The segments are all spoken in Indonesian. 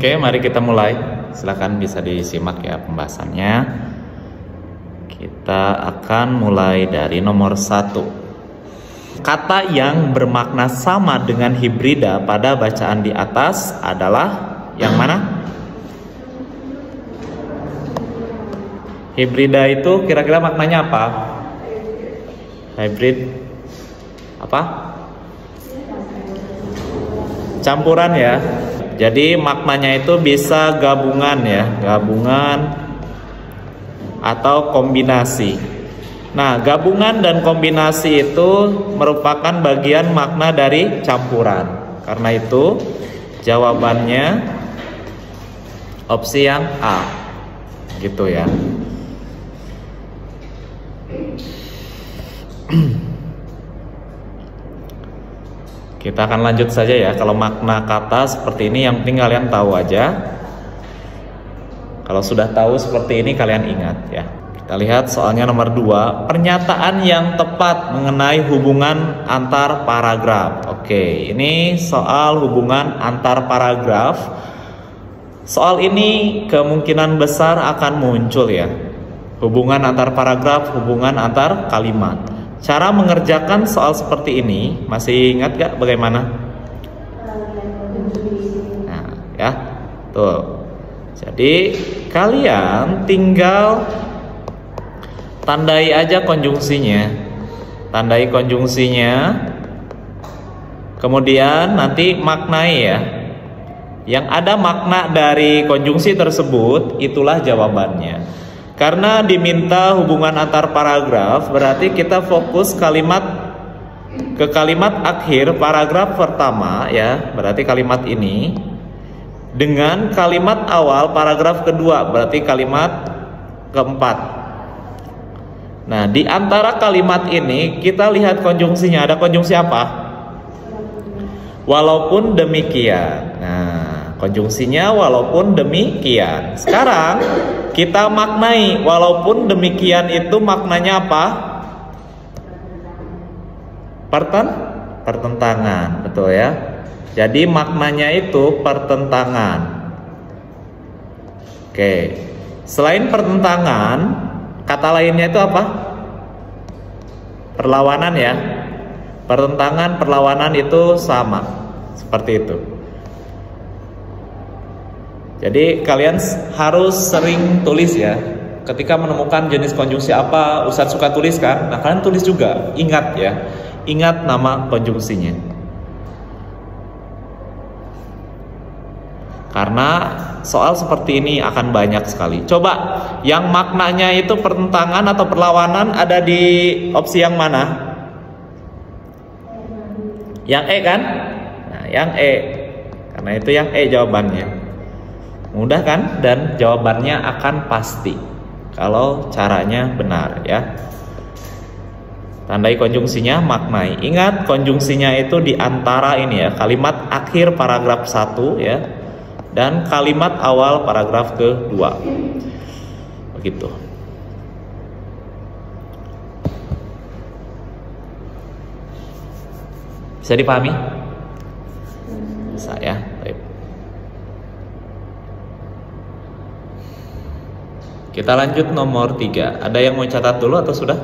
Oke, mari kita mulai. Silakan bisa disimak ya pembahasannya. Kita akan mulai dari nomor 1. Kata yang bermakna sama dengan hibrida pada bacaan di atas adalah yang mana? Hibrida itu kira-kira maknanya apa? Hybrid apa? Campuran ya. Jadi maknanya itu bisa gabungan ya, gabungan atau kombinasi. Nah, gabungan dan kombinasi itu merupakan bagian makna dari campuran. Karena itu jawabannya opsi yang A. Gitu ya. Kita akan lanjut saja ya. Kalau makna kata seperti ini yang penting kalian tahu aja. Kalau sudah tahu seperti ini kalian ingat ya. Kita lihat soalnya nomor 2. Pernyataan yang tepat mengenai hubungan antar paragraf. Oke, ini soal hubungan antar paragraf. Soal ini kemungkinan besar akan muncul ya. Hubungan antar paragraf, hubungan antar kalimat. Cara mengerjakan soal seperti ini, masih ingat gak bagaimana? Nah, ya, tuh. Jadi kalian tinggal tandai aja konjungsinya, tandai konjungsinya, kemudian nanti maknai ya. Yang ada makna dari konjungsi tersebut, itulah jawabannya. Karena diminta hubungan antar paragraf, berarti kita fokus kalimat ke kalimat akhir paragraf pertama ya, berarti kalimat ini dengan kalimat awal paragraf kedua, berarti kalimat keempat. Nah, di antara kalimat ini kita lihat konjungsinya, ada konjungsi apa? Walaupun demikian. Nah, konjungsinya walaupun demikian. Sekarang kita maknai walaupun demikian itu maknanya apa? Pertentangan, betul ya. Jadi maknanya itu pertentangan. Oke. Selain pertentangan, kata lainnya itu apa? Perlawanan ya. Pertentangan, perlawanan itu sama. Seperti itu. Jadi kalian harus sering tulis ya. Ketika menemukan jenis konjungsi apa, Ustadz suka tulis kan? Nah, kalian tulis juga. Ingat ya. Ingat nama konjungsinya. Karena soal seperti ini akan banyak sekali. Coba yang maknanya itu pertentangan atau perlawanan ada di opsi yang mana? Yang E kan? Nah, yang E. Karena itu yang E jawabannya. Mudah kan? Dan jawabannya akan pasti kalau caranya benar ya. Tandai konjungsinya, maknai. Ingat konjungsinya itu di antara ini ya, kalimat akhir paragraf 1 ya, dan kalimat awal paragraf kedua. Begitu. Bisa dipahami? Bisa ya. Baik. Kita lanjut nomor 3. Ada yang mau catat dulu atau sudah?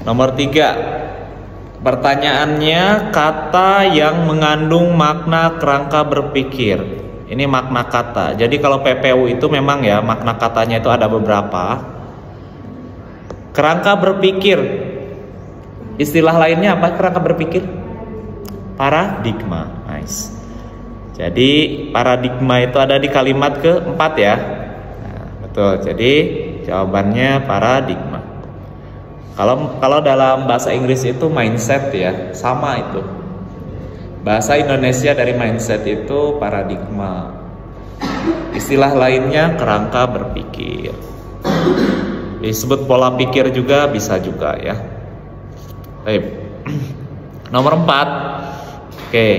Nomor 3. Pertanyaannya, kata yang mengandung makna kerangka berpikir. Ini makna kata. Jadi kalau PPU itu memang ya makna katanya itu ada beberapa. Kerangka berpikir. Istilah lainnya apa kerangka berpikir? Paradigma. Nice. Jadi paradigma itu ada di kalimat keempat ya. Nah, betul. Jadi jawabannya paradigma. Kalau dalam bahasa Inggris itu mindset ya, sama itu. Bahasa Indonesia dari mindset itu paradigma. Istilah lainnya kerangka berpikir. Disebut pola pikir juga bisa juga ya. Baik. Nomor 4. Oke.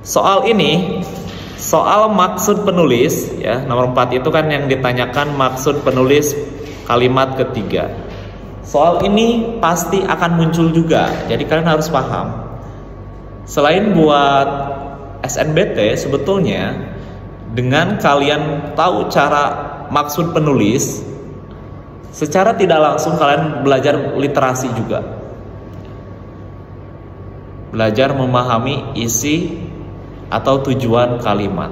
Soal ini, soal maksud penulis ya, nomor 4 itu kan yang ditanyakan maksud penulis kalimat ketiga. soal ini pasti akan muncul juga. Jadi kalian harus paham. Selain buat SNBT, sebetulnya dengan kalian tahu cara maksud penulis, secara tidak langsung kalian belajar literasi juga. Belajar memahami isi atau tujuan kalimat.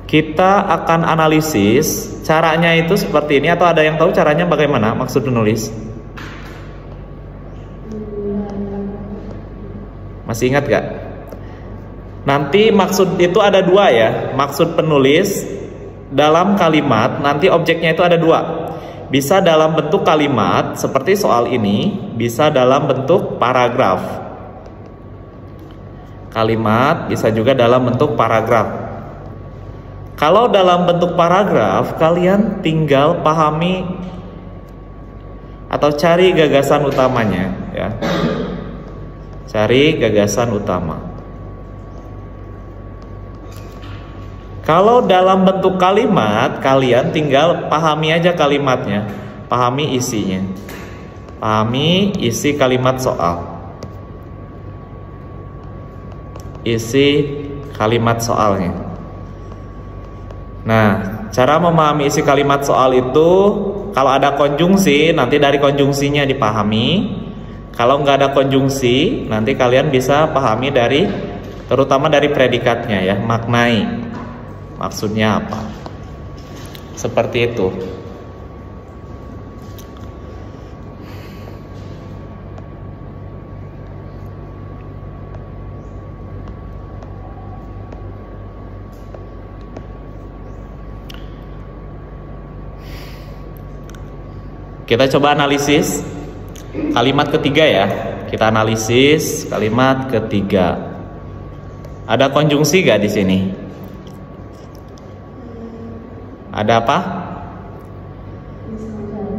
Kita akan analisis, caranya itu seperti ini, atau ada yang tahu caranya bagaimana maksud penulis? Masih ingat gak? Nanti maksud itu ada dua ya. Maksud penulis dalam kalimat, nanti objeknya itu ada dua. Bisa dalam bentuk kalimat seperti soal ini, bisa dalam bentuk paragraf. Kalimat bisa juga dalam bentuk paragraf. Kalau dalam bentuk paragraf, kalian tinggal pahami atau cari gagasan utamanya ya. Cari gagasan utama. Kalau dalam bentuk kalimat, kalian tinggal pahami aja kalimatnya, pahami isinya. Pahami isi kalimat soal. Isi kalimat soalnya. Nah, cara memahami isi kalimat soal itu, kalau ada konjungsi, nanti dari konjungsinya dipahami. Kalau nggak ada konjungsi, nanti kalian bisa pahami dari, terutama dari predikatnya ya, maknai. Maksudnya apa? Seperti itu. Kita coba analisis kalimat ketiga ya. Kita analisis kalimat ketiga. Ada konjungsi gak di sini? Ada apa?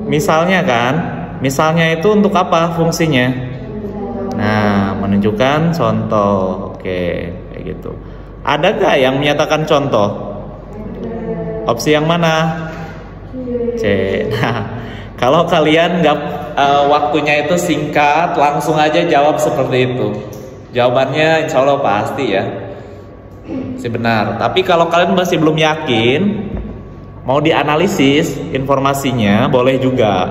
Misalnya kan? Misalnya itu untuk apa fungsinya? Nah, menunjukkan contoh. Oke, kayak gitu. Ada gak yang menyatakan contoh? Opsi yang mana? C. Nah, kalau kalian nggak waktunya itu singkat, langsung aja jawab seperti itu. Jawabannya insya Allah pasti ya, pasti benar. Tapi kalau kalian masih belum yakin, mau dianalisis informasinya, boleh juga.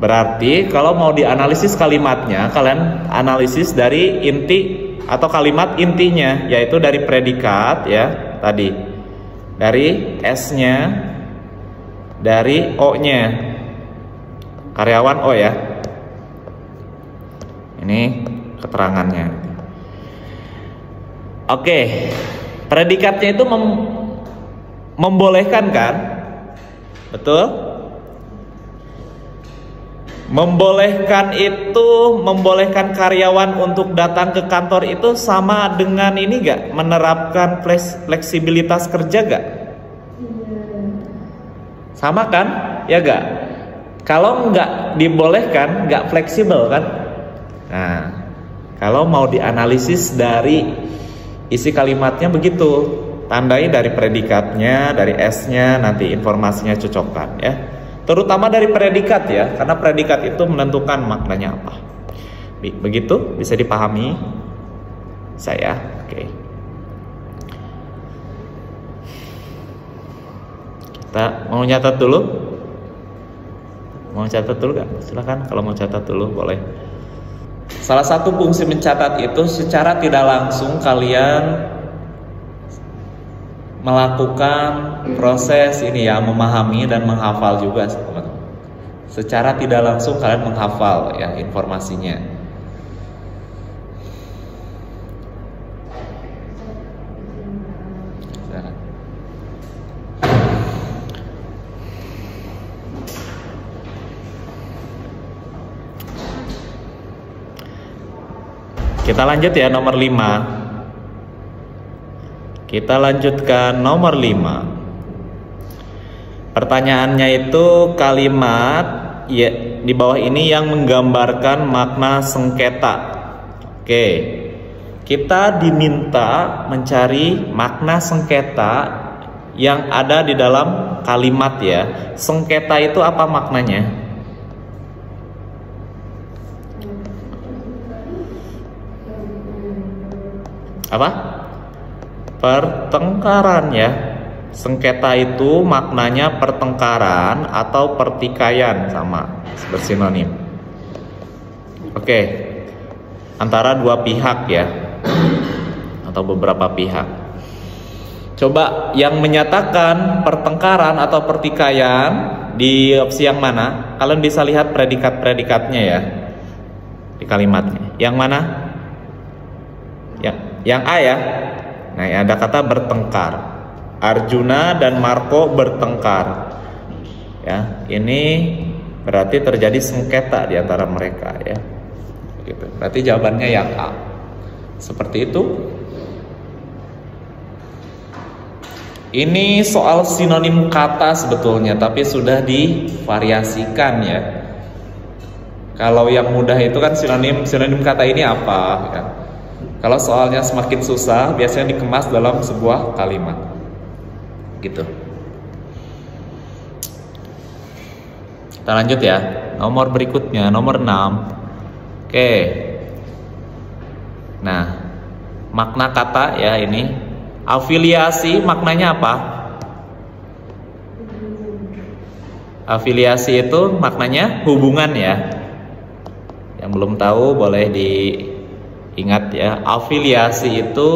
Berarti kalau mau dianalisis kalimatnya, kalian analisis dari inti atau kalimat intinya, yaitu dari predikat ya tadi, dari S-nya, dari O-nya, karyawan O ya. Ini keterangannya. Oke, predikatnya itu membolehkan kan? Betul? Membolehkan itu, membolehkan karyawan untuk datang ke kantor itu sama dengan ini gak? Menerapkan fleksibilitas kerja gak? Sama kan? Ya gak? Kalau nggak dibolehkan, nggak fleksibel kan? Nah, kalau mau dianalisis dari isi kalimatnya begitu, tandai dari predikatnya, dari S-nya, nanti informasinya cocokkan ya. Terutama dari predikat ya, karena predikat itu menentukan maknanya apa. Begitu bisa dipahami saya. Oke. Kita mau nyatat dulu? Mau catat dulu gak? Silahkan kalau mau catat dulu boleh. Salah satu fungsi mencatat itu secara tidak langsung kalian melakukan proses ini ya, memahami dan menghafal juga. Secara tidak langsung kalian menghafal ya informasinya. Kita lanjut ya nomor 5. Kita lanjutkan nomor 5. Pertanyaannya itu kalimat ya di bawah ini yang menggambarkan makna sengketa. Oke. Kita diminta mencari makna sengketa yang ada di dalam kalimat ya. Sengketa itu apa maknanya? Apa? Pertengkaran ya. Sengketa itu maknanya pertengkaran atau pertikaian, sama, bersinonim. Oke, antara dua pihak ya, atau beberapa pihak. Coba yang menyatakan pertengkaran atau pertikaian di opsi yang mana? Kalian bisa lihat predikat-predikatnya ya di kalimatnya. Yang mana? Yang A ya. Nah, ada kata bertengkar. Arjuna dan Marco bertengkar. Ya, ini berarti terjadi sengketa di antara mereka ya. Gitu. Berarti jawabannya yang A. Seperti itu. Ini soal sinonim kata sebetulnya, tapi sudah divariasikan ya. Kalau yang mudah itu kan sinonim kata ini apa ya. Kalau soalnya semakin susah, biasanya dikemas dalam sebuah kalimat. Gitu. Kita lanjut ya. Nomor berikutnya, nomor 6. Oke. Nah, makna kata ya ini. Afiliasi maknanya apa? Afiliasi itu maknanya hubungan ya. Yang belum tahu boleh diingat ya. Afiliasi itu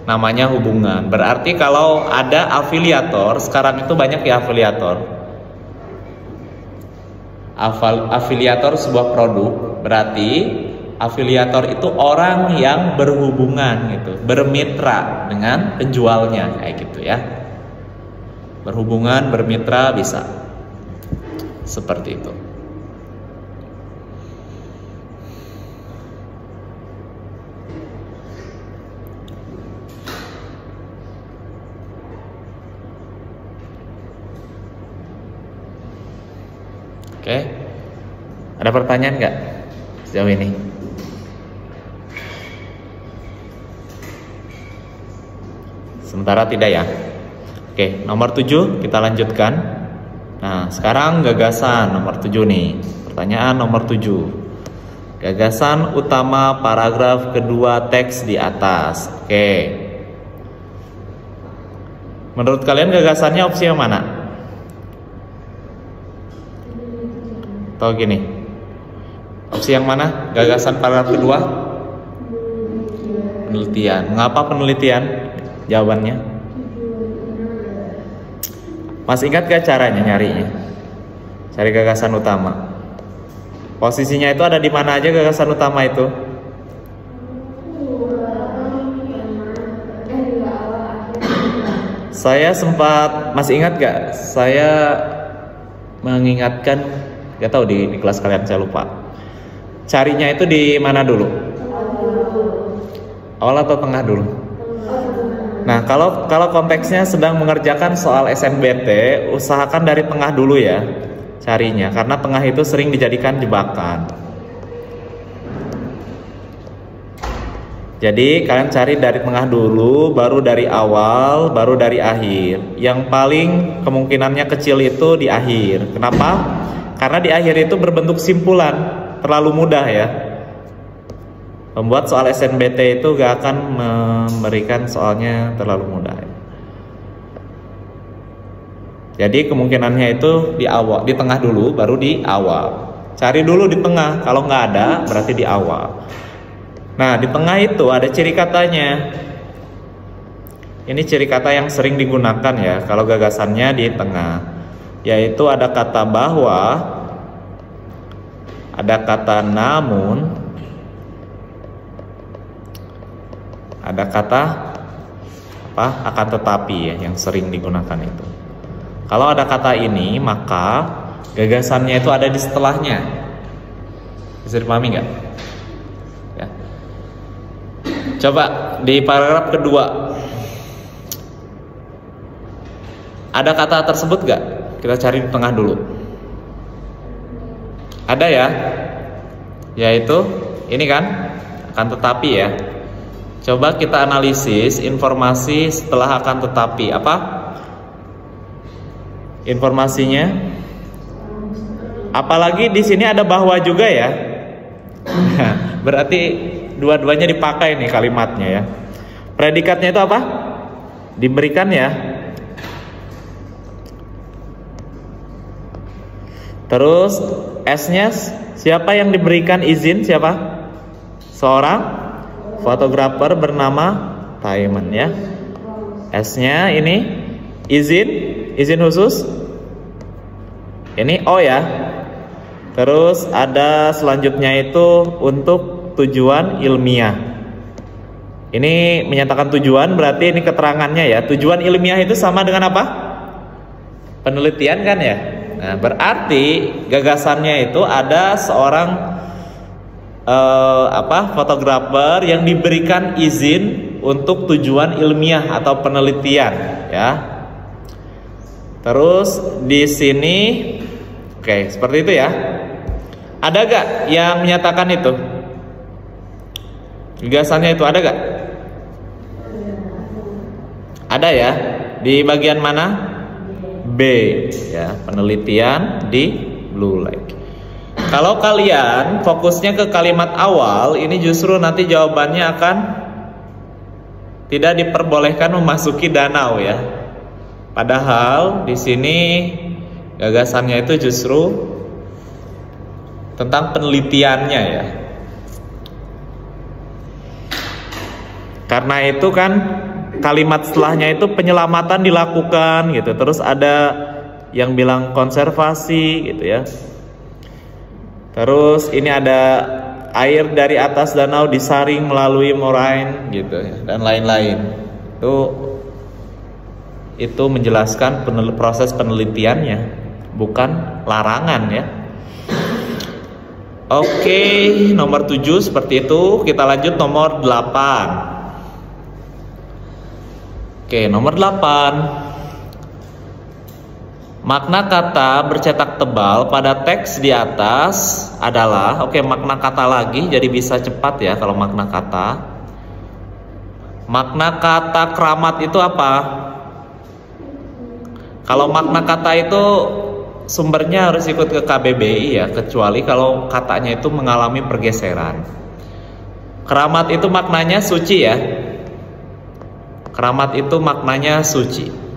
namanya hubungan. Berarti kalau ada afiliator, sekarang itu banyak ya afiliator. Afiliator sebuah produk, berarti afiliator itu orang yang berhubungan gitu, bermitra dengan penjualnya kayak gitu ya. Berhubungan, bermitra bisa. Seperti itu. Oke, ada pertanyaan nggak sejauh ini? Sementara tidak ya. Oke, nomor 7 kita lanjutkan. Nah, sekarang gagasan nomor 7 nih. Pertanyaan nomor 7. Gagasan utama paragraf kedua teks di atas. Oke. Menurut kalian gagasannya opsi yang mana? Atau gini, opsi yang mana? Gagasan paragraf kedua? Penelitian. Mengapa penelitian? Jawabannya? Masih ingat gak caranya nyarinya? Cari gagasan utama. Posisinya itu ada di mana aja gagasan utama itu? Saya sempat, masih ingat gak? Saya mengingatkan, gak tahu di kelas kalian, saya lupa. Carinya itu di mana dulu? Awal atau tengah dulu? Nah, kalau konteksnya sedang mengerjakan soal SNBT, usahakan dari tengah dulu ya carinya, karena tengah itu sering dijadikan jebakan. Jadi kalian cari dari tengah dulu, baru dari awal, baru dari akhir. Yang paling kemungkinannya kecil itu di akhir. Kenapa? Karena di akhir itu berbentuk simpulan, terlalu mudah ya. Membuat soal SNBT itu gak akan memberikan soalnya terlalu mudah. Jadi kemungkinannya itu di awal, di tengah dulu, baru di awal. Cari dulu di tengah, kalau nggak ada berarti di awal. Nah, di tengah itu ada ciri katanya. Ini ciri kata yang sering digunakan ya kalau gagasannya di tengah. Yaitu ada kata bahwa, ada kata namun, ada kata apa? Akan tetapi ya, yang sering digunakan itu. Kalau ada kata ini, maka gagasannya itu ada di setelahnya. Bisa dipahami nggak? Ya. Coba di paragraf kedua, ada kata tersebut nggak? Kita cari di tengah dulu. Ada ya? Yaitu ini kan, akan tetapi ya. Coba kita analisis informasi setelah akan tetapi. Apa informasinya? Apalagi di sini ada bahwa juga ya. Berarti dua-duanya dipakai nih kalimatnya ya. Predikatnya itu apa? Diberikan ya. Terus S-nya siapa yang diberikan izin? Siapa? Seorang fotografer bernama Taiman ya. S-nya ini izin khusus. Ini O ya. Terus ada selanjutnya itu untuk tujuan ilmiah. Ini menyatakan tujuan, berarti ini keterangannya ya. Tujuan ilmiah itu sama dengan apa? Penelitian kan ya. Nah, berarti gagasannya itu ada seorang fotografer yang diberikan izin untuk tujuan ilmiah atau penelitian ya. Terus di sini oke, seperti itu ya. Ada gak yang menyatakan itu? Gagasannya itu ada gak? Ada ya. Di bagian mana? B ya, penelitian di Blue Lake. Kalau kalian fokusnya ke kalimat awal, ini justru nanti jawabannya akan tidak diperbolehkan memasuki danau ya. Padahal di sini gagasannya itu justru tentang penelitiannya ya. Karena itu kan kalimat setelahnya itu penyelamatan dilakukan gitu. Terus ada yang bilang konservasi gitu ya. Terus ini ada air dari atas danau disaring melalui moraine gitu ya, dan lain-lain. Itu menjelaskan proses penelitiannya, bukan larangan ya. Oke, nomor 7 seperti itu. Kita lanjut nomor 8. Oke, nomor 8. Makna kata bercetak tebal pada teks di atas adalah, makna kata lagi, jadi bisa cepat ya kalau makna kata. Makna kata keramat itu apa? Kalau makna kata itu sumbernya harus ikut ke KBBI ya, kecuali kalau katanya itu mengalami pergeseran. Keramat itu maknanya suci ya. Keramat itu maknanya suci.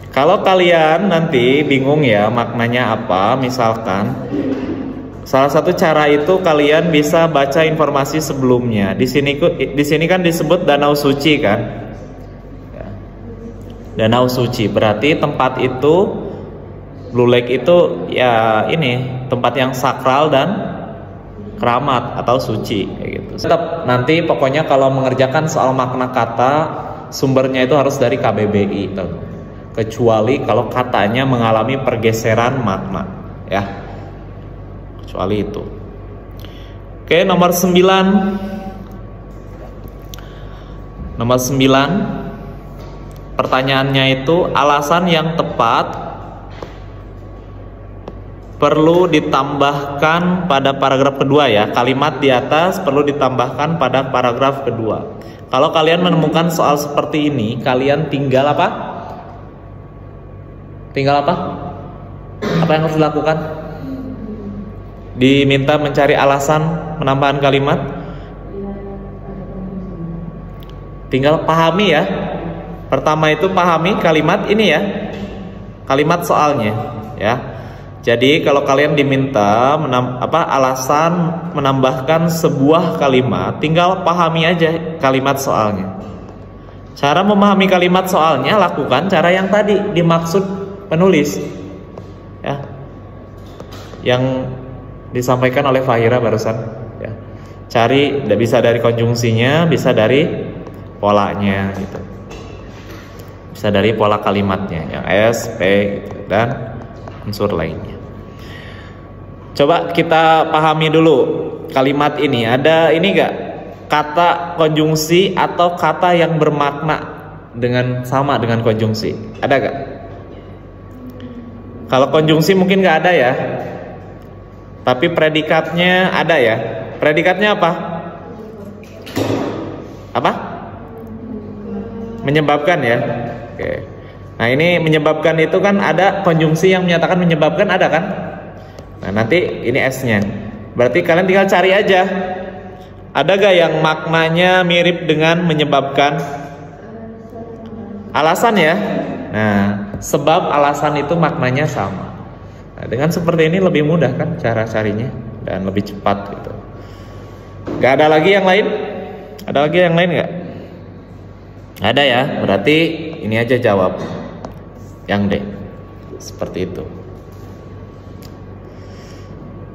Kalau kalian nanti bingung ya maknanya apa, misalkan salah satu cara itu kalian bisa baca informasi sebelumnya. Di sini kan disebut Danau Suci kan? Danau Suci berarti tempat itu, Blue Lake itu ya ini tempat yang sakral dan keramat atau suci kayak gitu. Tetap nanti pokoknya kalau mengerjakan soal makna kata sumbernya itu harus dari KBBI tuh. Kecuali kalau katanya mengalami pergeseran makna ya, kecuali itu. Oke, nomor 9. Nomor 9 pertanyaannya itu alasan yang tepat perlu ditambahkan pada paragraf kedua ya. Kalimat di atas perlu ditambahkan pada paragraf kedua. Kalau kalian menemukan soal seperti ini, kalian tinggal apa? Apa yang harus dilakukan? Diminta mencari alasan penambahan kalimat. Tinggal pahami ya. Pertama itu pahami kalimat ini ya, kalimat soalnya ya. Jadi kalau kalian diminta alasan menambahkan sebuah kalimat, tinggal pahami aja kalimat soalnya. Cara memahami kalimat soalnya, lakukan cara yang tadi dimaksud penulis ya, yang disampaikan oleh Fahira barusan ya. Cari, bisa dari konjungsinya, bisa dari polanya gitu, bisa dari pola kalimatnya yang S, P gitu, dan unsur lainnya. Coba kita pahami dulu kalimat ini. Ada ini enggak kata konjungsi atau kata yang bermakna sama dengan konjungsi? Ada enggak? Kalau konjungsi mungkin nggak ada ya, tapi predikatnya ada ya. Predikatnya apa? Apa? Menyebabkan ya. Oke. Nah, ini menyebabkan itu kan ada konjungsi yang menyatakan menyebabkan, ada kan? Nah, nanti ini S-nya. Berarti kalian tinggal cari aja. Ada gak yang maknanya mirip dengan menyebabkan? Alasan ya. Nah, sebab alasan itu maknanya sama. Nah, dengan seperti ini lebih mudah kan cara carinya dan lebih cepat gitu. Gak ada lagi yang lain? Ada lagi yang lain gak? Ada ya. Berarti ini aja jawab. Yang D. Seperti itu.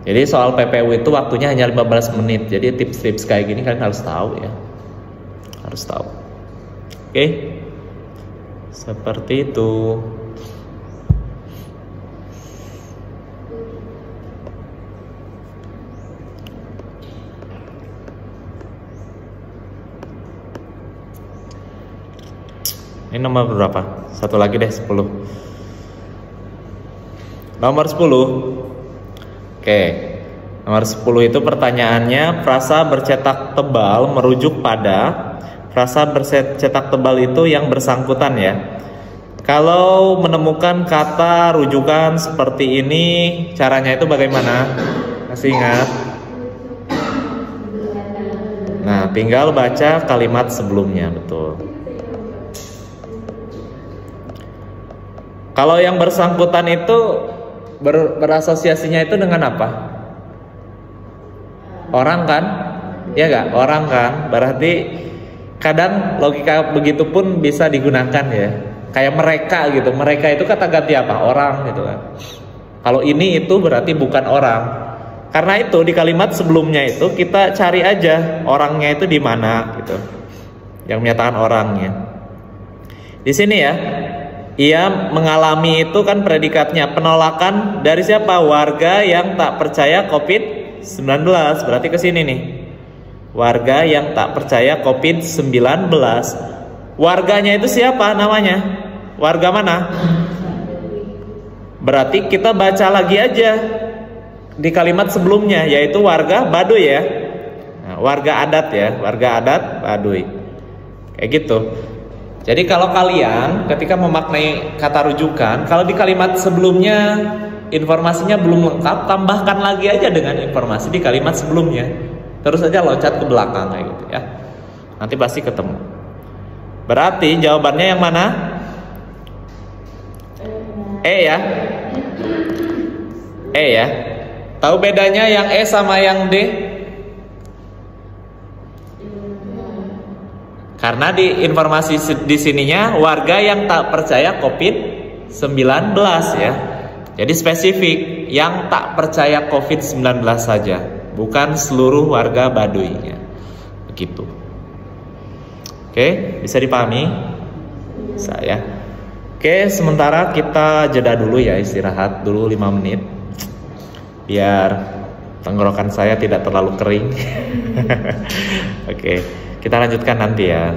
Jadi soal PPU itu waktunya hanya 15 menit. Jadi tips-tips kayak gini kalian harus tahu ya. Harus tahu. Oke. Seperti itu. Ini nomor berapa? Satu lagi deh, 10. Nomor 10. Oke. Nomor 10 itu pertanyaannya, frasa bercetak tebal merujuk pada frasa bercetak tebal itu yang bersangkutan ya. Kalau menemukan kata rujukan seperti ini, caranya itu bagaimana? Masih ingat? Nah, tinggal baca kalimat sebelumnya, betul. Kalau yang bersangkutan itu berasosiasinya itu dengan apa? Orang kan? Ya gak? Orang kan? Berarti kadang logika begitu pun bisa digunakan ya. Kayak mereka gitu. Mereka itu kata ganti apa? Orang gitu kan. Kalau ini itu berarti bukan orang. Karena itu di kalimat sebelumnya itu kita cari aja orangnya itu di mana gitu. Yang menyatakan orangnya. Di sini ya. Ia mengalami itu kan predikatnya penolakan dari siapa? Warga yang tak percaya COVID-19. Berarti ke sini nih. Warga yang tak percaya COVID-19. Warganya itu siapa namanya? Warga mana? Berarti kita baca lagi aja di kalimat sebelumnya, yaitu warga Baduy ya. Nah, warga adat ya, warga adat Baduy. Kayak gitu. Jadi kalau kalian ketika memaknai kata rujukan, kalau di kalimat sebelumnya informasinya belum lengkap, tambahkan lagi aja dengan informasi di kalimat sebelumnya. Terus aja loncat ke belakang kayak gitu ya. Nanti pasti ketemu. Berarti jawabannya yang mana? E ya. E ya. Tahu bedanya yang E sama yang D? Karena di informasi di sininya warga yang tak percaya COVID-19 ya. Jadi spesifik yang tak percaya COVID-19 saja, bukan seluruh warga Baduy-nya. Begitu. Oke, bisa dipahami? Saya. Oke, sementara kita jeda dulu ya, istirahat dulu 5 menit. Biar tenggorokan saya tidak terlalu kering. Oke. Kita lanjutkan nanti ya.